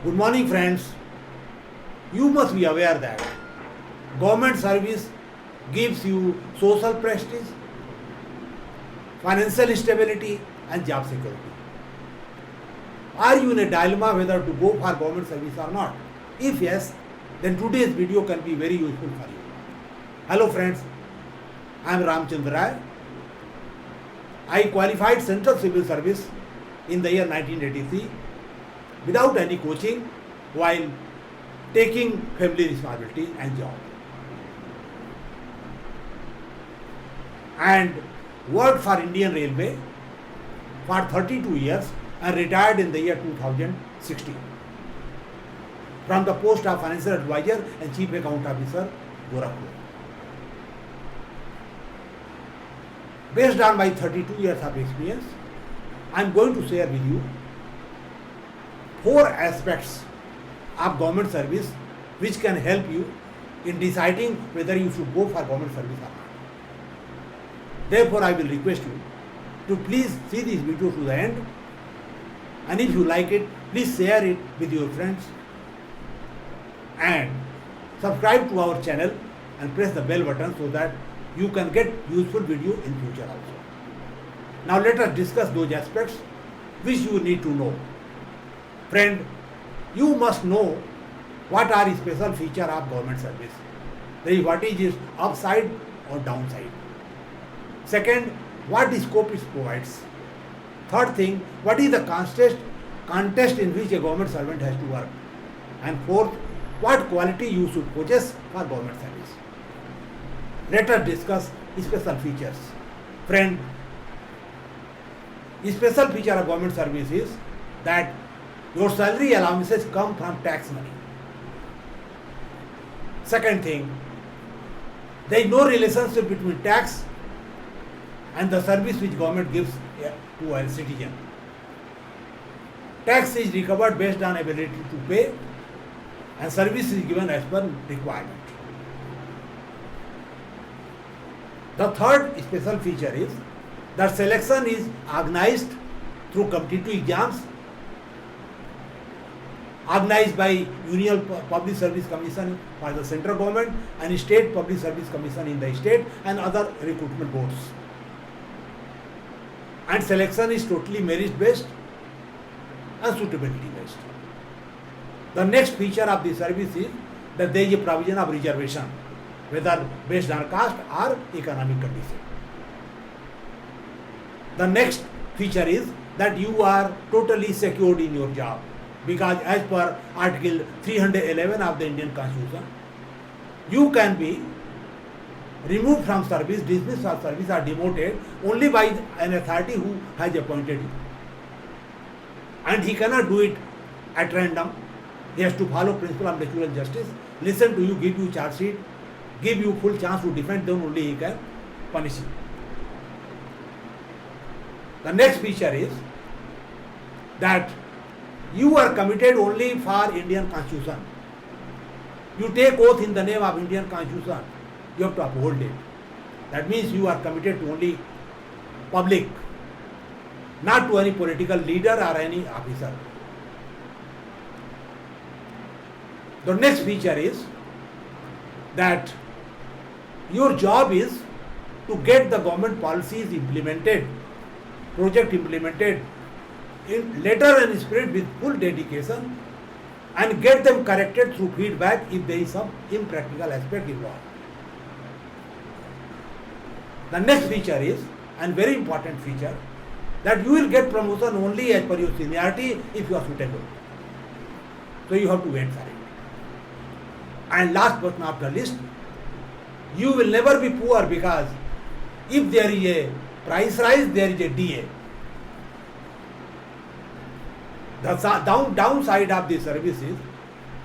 Good morning, friends. You must be aware that government service gives you social prestige, financial stability, and job security. Are you in a dilemma whether to go for government service or not? If yes, then today's video can be very useful for you. Hello, friends. I am Ramchandra Rai. I qualified Central Civil Service in the year 1983 without any coaching while taking family responsibility and job. And worked for Indian Railway for 32 years and retired in the year 2016 from the post of Financial Advisor and Chief Account Officer, Gorakhpur. Based on my 32 years of experience, I am going to share with you 4 aspects of government service which can help you in deciding whether you should go for government service or not. Therefore, I will request you to please see this video to the end, and if you like it, please share it with your friends and subscribe to our channel and press the bell button so that you can get useful video in future also. Now let us discuss those aspects which you need to know. Friend, you must know what are special feature of government service. That is, what is its upside or downside. Second, what scope it provides. Third thing, what is the context in which a government servant has to work. And fourth, what quality you should possess for government service. Let us discuss special features. Friend, special feature of government service is that your salary allowances come from tax money. Second thing, there is no relationship between tax and the service which government gives to a citizen. Tax is recovered based on ability to pay and service is given as per requirement. The third special feature is that selection is organized through competitive exams organized by Union Public Service Commission for the central government and State Public Service Commission in the state and other recruitment boards. And selection is totally merit based and suitability based. The next feature of the service is that there is a provision of reservation, whether based on caste or economic condition. The next feature is that you are totally secured in your job, because as per Article 311 of the Indian Constitution, you can be removed from service, dismissed from service or demoted only by an authority who has appointed you. And he cannot do it at random. He has to follow principle of natural justice, listen to you, give you charge sheet, give you full chance to defend, then only he can punish you. The next feature is that you are committed only for Indian Constitution. You take oath in the name of Indian Constitution. You have to uphold it. That means you are committed to only public, not to any political leader or any officer. The next feature is that your job is to get the government policies implemented, project implemented in letter and spirit with full dedication, and get them corrected through feedback if there is some impractical aspect involved. The next feature is, and very important feature, that you will get promotion only as per your seniority if you are suitable. So you have to wait for it. And last but not the least, you will never be poor, because if there is a price rise, there is a DA. The downside of this service is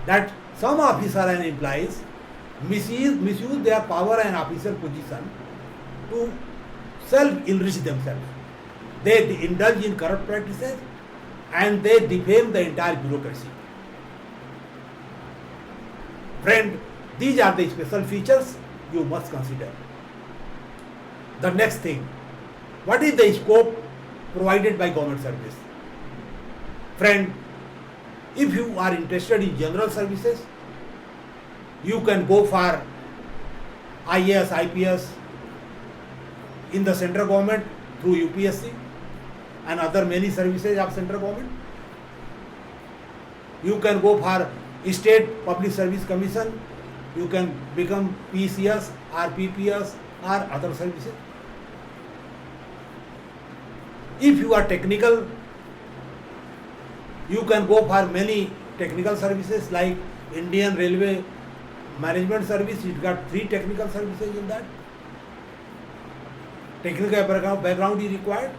that some officers and employees misuse their power and official position to self-enrich themselves. They indulge in corrupt practices and they defame the entire bureaucracy. Friend, these are the special features you must consider. The next thing, what is the scope provided by government service? Friend, If you are interested in general services, you can go for IAS, IPS in the central government through UPSC and other many services of central government. You can go for State Public Service Commission. You can become PCS or PPS or other services. If you are technical, you can go for many technical services like Indian Railway Management Service. It got 3 technical services in that. Technical background is required.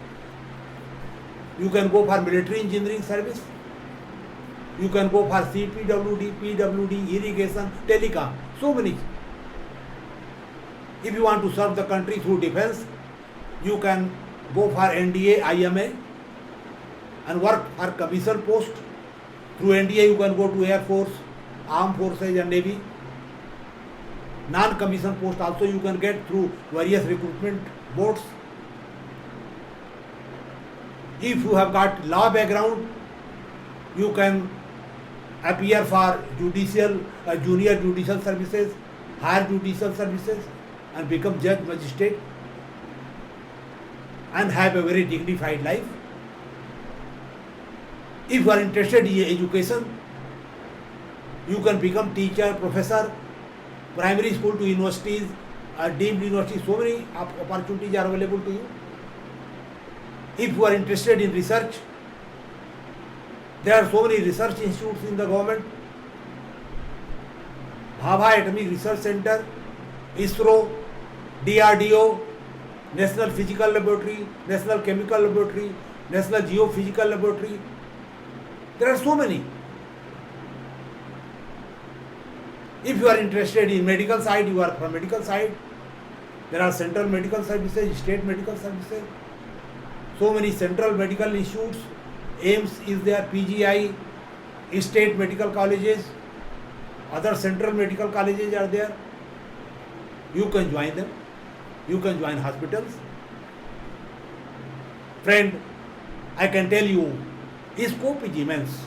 You can go for military engineering service. You can go for CPWD, PWD, irrigation, telecom, so many. If you want to serve the country through defense, you can go for NDA, IMA and work for commission post. Through NDA you can go to Air Force, Armed Forces and Navy. Non-commission post also you can get through various recruitment boards. If you have got law background, you can appear for judicial, junior judicial services, higher judicial services and become judge, magistrate and have a very dignified life. If you are interested in education, you can become teacher, professor, primary school to universities, deemed universities, so many opportunities are available to you. If you are interested in research, there are so many research institutes in the government. Bhabha Atomic Research Center, ISRO, DRDO, National Physical Laboratory, National Chemical Laboratory, National Geophysical Laboratory. There are so many. If you are interested in medical side, you are from medical side. There are central medical services, state medical services. So many central medical institutes. AIMS is there, PGI, state medical colleges, other central medical colleges are there. You can join them. You can join hospitals. Friend, I can tell you, scope is immense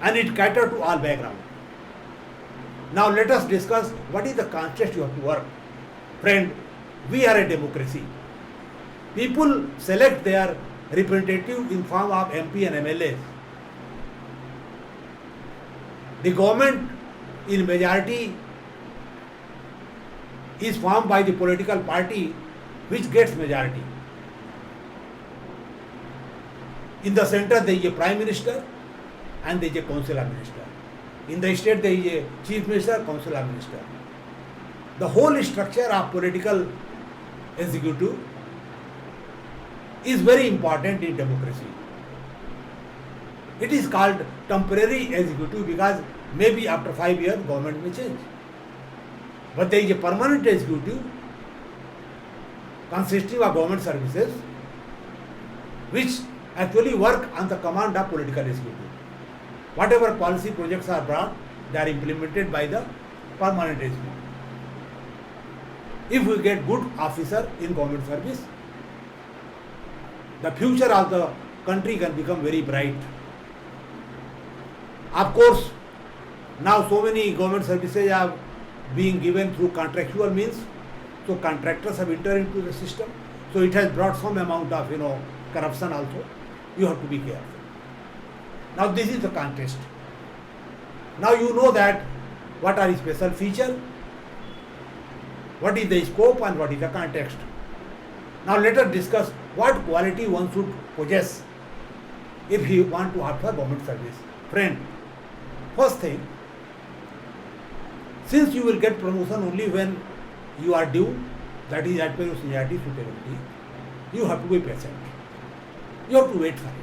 and it caters to all backgrounds. Now let us discuss what is the context you have to work. Friend, we are a democracy. People select their representative in form of MP and MLAs. The government in majority is formed by the political party which gets majority. In the center there is a prime minister and there is a councillor minister. In the state there is a chief minister, councillor minister. The whole structure of political executive is very important in democracy. It is called temporary executive because maybe after 5 years government may change. But there is a permanent executive consisting of government services which actually work on the command of political executive. Whatever policy projects are brought, they are implemented by the permanent executive. If we get good officer in government service, the future of the country can become very bright. Of course, now so many government services are being given through contractual means, so contractors have entered into the system, so it has brought some amount of corruption also. You have to be careful. Now this is the context. Now you know that what are the special features, what is the scope and what is the context. Now let us discuss what quality one should possess if he want to opt for government service. Friend, first thing, since you will get promotion only when you are due, that is as per your seniority, suitability, you have to be patient. You have to wait for it.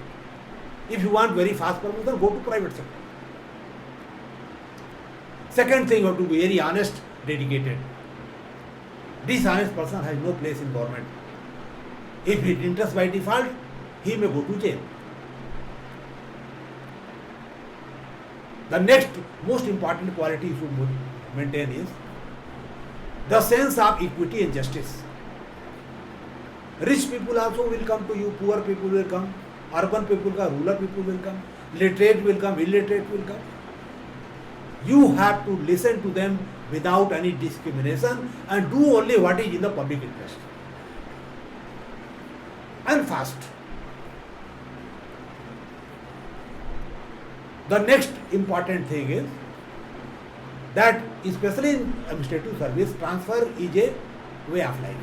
If you want very fast promotion, go to private sector. Second thing, you have to be very honest, dedicated. Dishonest person has no place in government. If he enters by default, he may go to jail. The next most important quality you should maintain is the sense of equity and justice. Rich people also will come to you, poor people will come, urban people, rural people will come. literate will come, illiterate will come. You have to listen to them without any discrimination and do only what is in the public interest. And fast. The next important thing is that especially in administrative service, transfer is a way of life.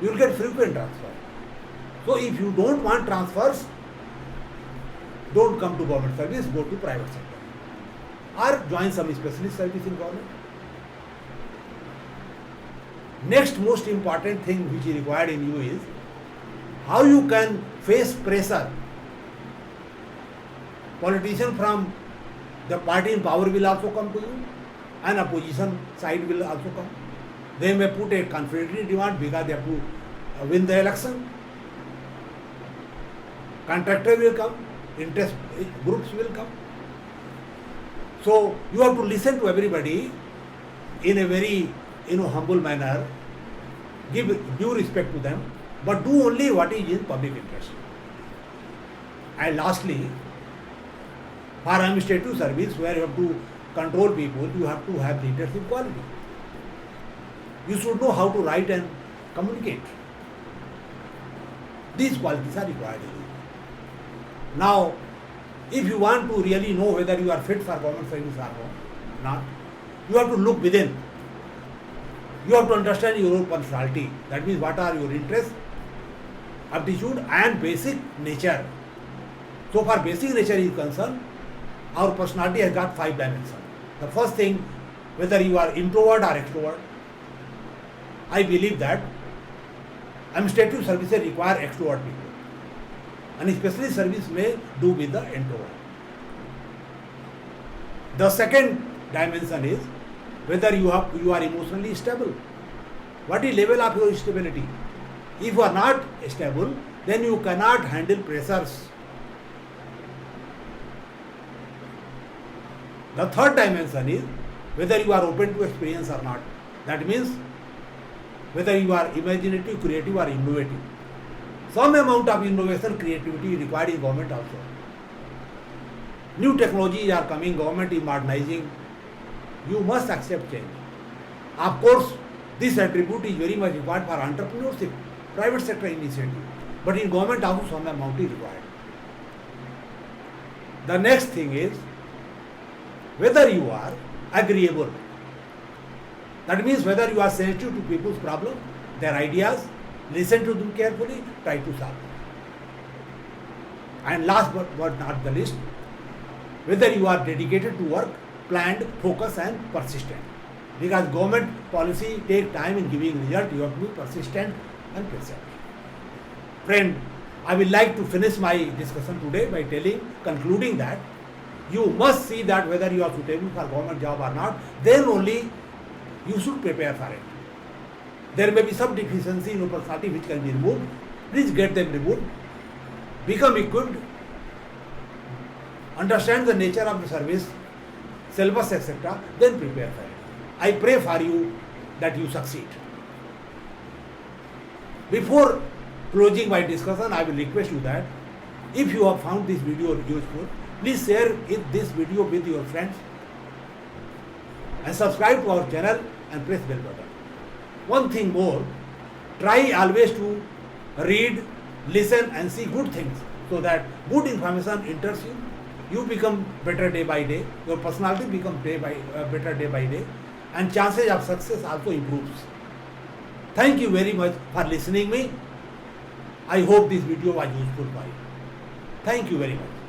You will get frequent transfer. So if you don't want transfers, don't come to government service, go to private sector. Or join some specialist service in government. Next most important thing which is required in you is how you can face pressure. Politician from the party in power will also come to you, and opposition side will also come. They may put a confidentiality demand because they have to win the election. Contractor will come, interest groups will come. So you have to listen to everybody in a very humble manner, give due respect to them, but do only what is in public interest. And lastly, for administrative service where you have to control people, you have to have leadership quality. You should know how to write and communicate. These qualities are required in you. Now, if you want to really know whether you are fit for government service or not, you have to look within. You have to understand your own personality. That means what are your interests, aptitude and basic nature. So far basic nature is concerned, our personality has got 5 dimensions. The first thing, whether you are introvert or extrovert, I believe that administrative services require extrovert people. And especially service may do with the introvert. The second dimension is whether you are emotionally stable. What is level of your stability? If you are not stable, then you cannot handle pressures. The third dimension is whether you are open to experience or not. That means whether you are imaginative, creative or innovative. Some amount of innovation, creativity is required in government also. New technologies are coming, government is modernizing. You must accept change. Of course, this attribute is very much required for entrepreneurship, private sector initiative. But in government also some amount is required. The next thing is whether you are agreeable. That means whether you are sensitive to people's problem, their ideas, listen to them carefully, try to solve them. And last but not the least, whether you are dedicated to work, planned, focused and persistent. Because government policy take time in giving result, you have to be persistent and patient. Friend, I will like to finish my discussion today by concluding that you must see that whether you are suitable for government job or not, then only you should prepare for it. There may be some deficiency in your personality which can be removed. Please get them removed. Become equipped. Understand the nature of the service, syllabus, etc. Then prepare for it. I pray for you that you succeed. Before closing my discussion, I will request you that if you have found this video useful, please share this video with your friends and subscribe to our channel and press bell button. One thing more, try always to read, listen and see good things so that good information enters you. You become better day by day, your personality becomes better day by day and chances of success also improves. Thank you very much for listening me. I hope this video was useful for you. Thank you very much.